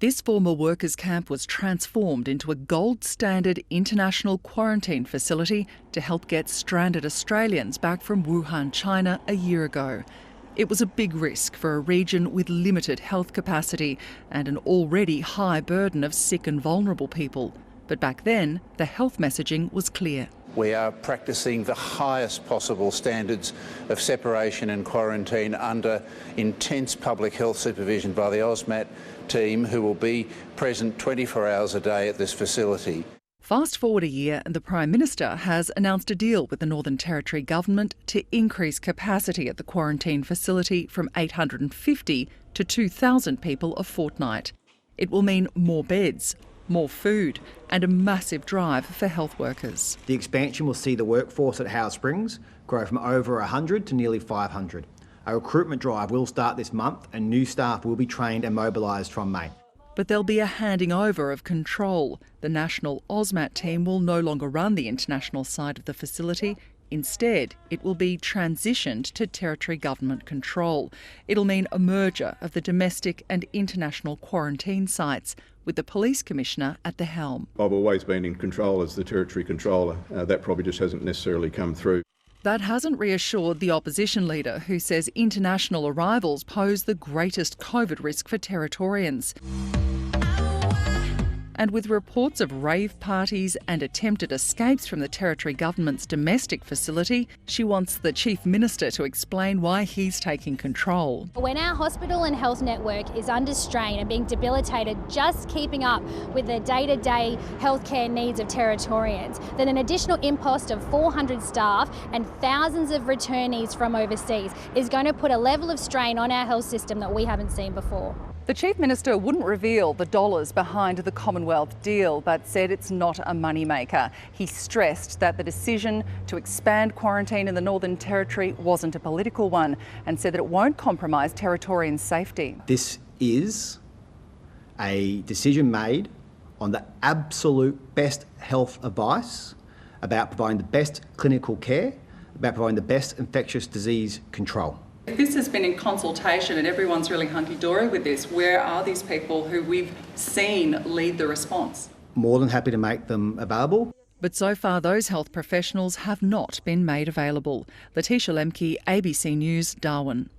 This former workers' camp was transformed into a gold standard international quarantine facility to help get stranded Australians back from Wuhan, China a year ago. It was a big risk for a region with limited health capacity and an already high burden of sick and vulnerable people. But back then, the health messaging was clear. We are practicing the highest possible standards of separation and quarantine under intense public health supervision by the AUSMAT team, who will be present 24 hours a day at this facility. Fast forward a year and the Prime Minister has announced a deal with the Northern Territory government to increase capacity at the quarantine facility from 850 to 2,000 people a fortnight. It will mean more beds, more food and a massive drive for health workers. The expansion will see the workforce at Howard Springs grow from over 100 to nearly 500. A recruitment drive will start this month and new staff will be trained and mobilised from May. But there'll be a handing over of control. The national AUSMAT team will no longer run the international side of the facility. Instead, it will be transitioned to Territory government control. It'll mean a merger of the domestic and international quarantine sites, with the Police Commissioner at the helm. I've always been in control as the Territory controller. That probably just hasn't necessarily come through. That hasn't reassured the opposition leader, who says international arrivals pose the greatest COVID risk for Territorians. And with reports of rave parties and attempted escapes from the Territory government's domestic facility, she wants the Chief Minister to explain why he's taking control. When our hospital and health network is under strain and being debilitated just keeping up with the day-to-day healthcare needs of Territorians, then an additional impost of 400 staff and thousands of returnees from overseas is going to put a level of strain on our health system that we haven't seen before. The Chief Minister wouldn't reveal the dollars behind the Commonwealth deal, but said it's not a moneymaker. He stressed that the decision to expand quarantine in the Northern Territory wasn't a political one and said that it won't compromise Territorian safety. This is a decision made on the absolute best health advice about providing the best clinical care, about providing the best infectious disease control. If this has been in consultation and everyone's really hunky-dory with this, where are these people who we've seen lead the response? More than happy to make them available. But so far those health professionals have not been made available. Letitia Lemke, ABC News, Darwin.